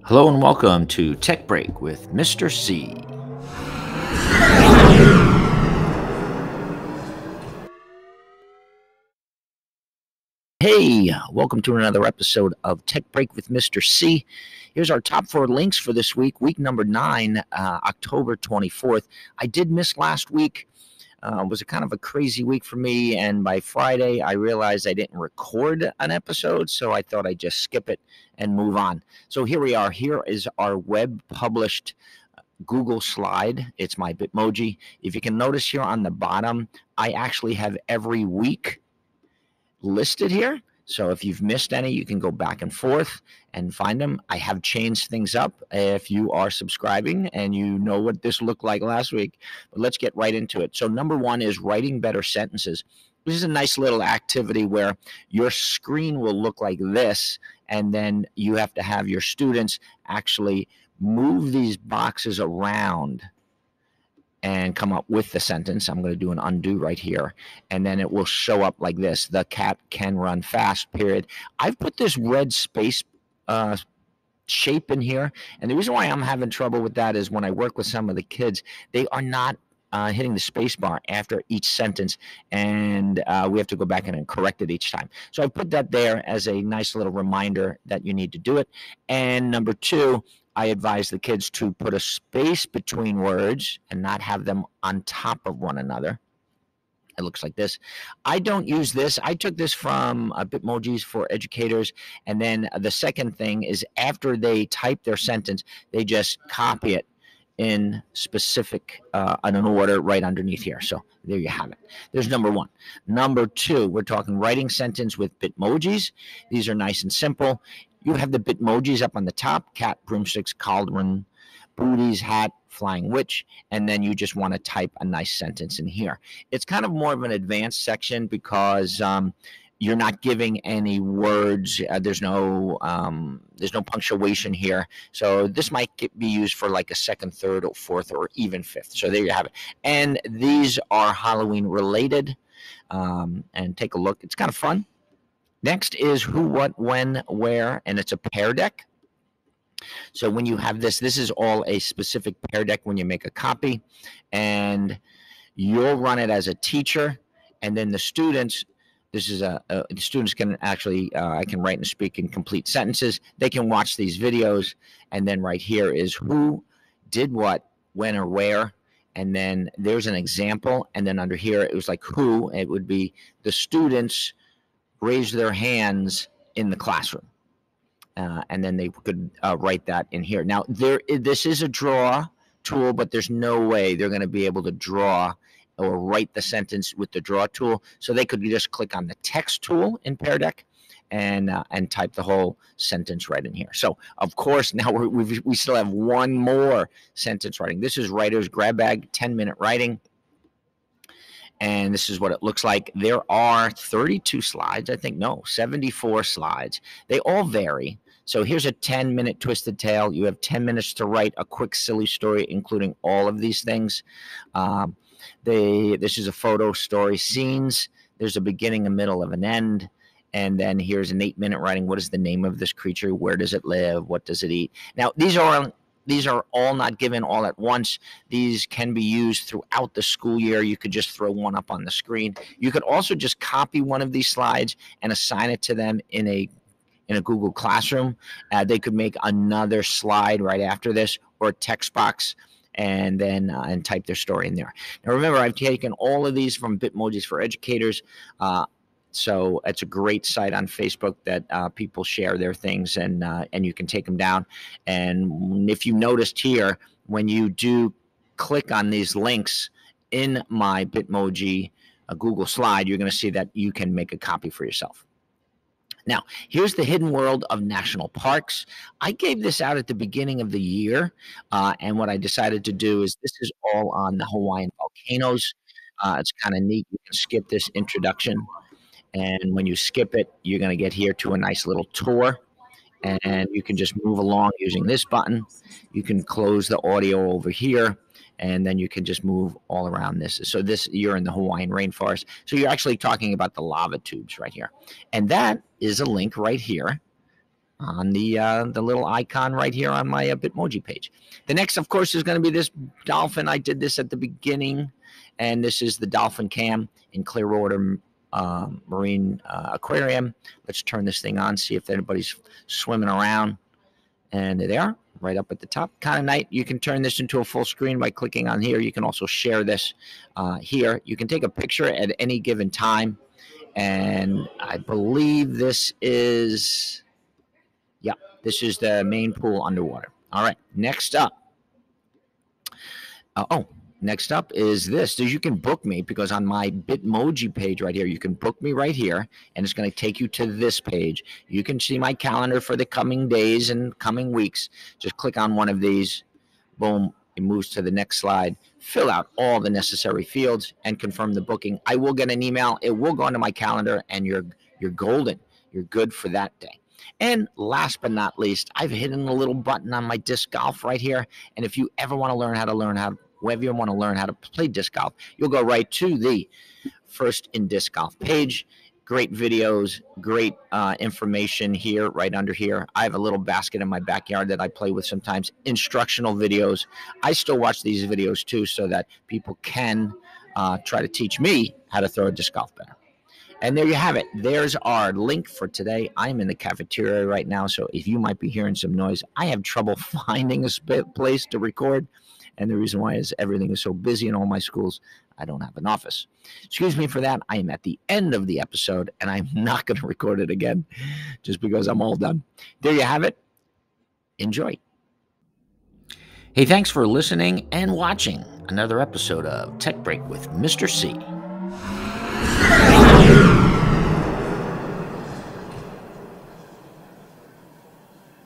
Hello and welcome to Tech Break with Mr. C. Hey, welcome to another episode of Tech Break with Mr. C. Here's our top 4 links for this week number 9, October 24th. I did miss last week. It was a kind of a crazy week for me, and by Friday, I realized I didn't record an episode, so I thought I'd just skip it and move on. So here we are. Here is our web-published Google slide. It's my Bitmoji. If you can notice here on the bottom, I actually have every week listed here. So if you've missed any, you can go back and forth and find them. I have changed things up if you are subscribing and you know what this looked like last week. But let's get right into it. So number 1 is writing better sentences. This is a nice little activity where your screen will look like this, and then you have to have your students actually move these boxes around and come up with the sentence. I'm going to do an undo right here, and then it will show up like this: the cat can run fast, period. I've put this red space shape in here, and the reason why I'm having trouble with that is when I work with some of the kids, they are not hitting the space bar after each sentence, and we have to go back in and correct it each time. So I put that there as a nice little reminder that you need to do it. And number 2, I advise the kids to put a space between words and not have them on top of one another. It looks like this. I don't use this. I took this from Bitmojis for educators. And then the second thing is after they type their sentence, they just copy it in specific in an order right underneath here. So there you have it. There's number 1. Number 2, we're talking writing sentence with Bitmojis. These are nice and simple. You have the Bitmojis up on the top: cat, broomsticks, cauldron, booties, hat, flying witch, and then you just want to type a nice sentence in here. It's kind of more of an advanced section because you're not giving any words. There's no punctuation here. So this might be used for like a 2nd, 3rd, or 4th, or even 5th. So there you have it. And these are Halloween related. And take a look. It's kind of fun. Next is who, what, when, where, and it's a Pear deck. So when you have this is all a specific Pear deck when you make a copy, and you'll run it as a teacher, and then the students, the students can actually, I can write and speak in complete sentences. They can watch these videos, and then right here is who did what, when, or where. And then there's an example, and then under here it was like who, it would be the students raise their hands in the classroom. And then they could write that in here. Now, this is a draw tool, but there's no way they're going to be able to draw or write the sentence with the draw tool. So they could just click on the text tool in Pear Deck and type the whole sentence right in here. So, of course, now we still have one more sentence writing. This is Writer's Grab Bag, 10-minute writing. And this is what it looks like. There are 32 slides, I think. No, 74 slides. They all vary. So here's a 10-minute twisted tale. You have 10 minutes to write a quick, silly story, including all of these things. This is a photo story scenes. There's a beginning, a middle, of an end. And then here's an 8-minute writing. What is the name of this creature? Where does it live? What does it eat? Now, these are all not given all at once. These can be used throughout the school year. You could just throw one up on the screen. You could also just copy one of these slides and assign it to them in a Google Classroom. They could make another slide right after this, or a text box, and then and type their story in there. Now remember, I've taken all of these from Bitmojis for Educators. So it's a great site on Facebook that people share their things, and you can take them down. And if you noticed here, when you do click on these links in my Bitmoji Google slide, you're going to see that you can make a copy for yourself. Now, here's the hidden world of national parks. I gave this out at the beginning of the year, and what I decided to do is this is all on the Hawaiian volcanoes. It's kind of neat. You can skip this introduction. And when you skip it, you're going to get here to a nice little tour. And you can just move along using this button. You can close the audio over here, and then you can just move all around this. So you're in the Hawaiian rainforest. So you're actually talking about the lava tubes right here. And that is a link right here on the little icon right here on my Bitmoji page. The next, of course, is going to be this dolphin. I did this at the beginning, and this is the Dolphin Cam in Clearwater Marine Aquarium. Let's turn this thing on, see if anybody's swimming around. And there they are, right up at the top. Kind of nice. You can turn this into a full screen by clicking on here. You can also share this here. You can take a picture at any given time. And I believe this is, yeah, this is the main pool underwater. All right, next up. Next up is this. So you can book me, because on my Bitmoji page right here, you can book me right here, and it's going to take you to this page. You can see my calendar for the coming days and coming weeks. Just click on one of these. Boom. It moves to the next slide. Fill out all the necessary fields and confirm the booking. I will get an email. It will go into my calendar, and you're golden. You're good for that day. And last but not least, I've hidden a little button on my disc golf right here. And if you ever want to learn how to wherever you want to learn how to play disc golf, you'll go right to the First in Disc Golf page. Great videos, great information here, right under here. I have a little basket in my backyard that I play with sometimes. Instructional videos. I still watch these videos too, so that people can try to teach me how to throw a disc golf better. And there you have it. There's our link for today. I'm in the cafeteria right now, so if you might be hearing some noise, I have trouble finding a place to record. And the reason why is everything is so busy in all my schools, I don't have an office. Excuse me for that. I am at the end of the episode, and I'm not going to record it again just because I'm all done. There you have it. Enjoy. Hey, thanks for listening and watching another episode of Tech Break with Mr. C.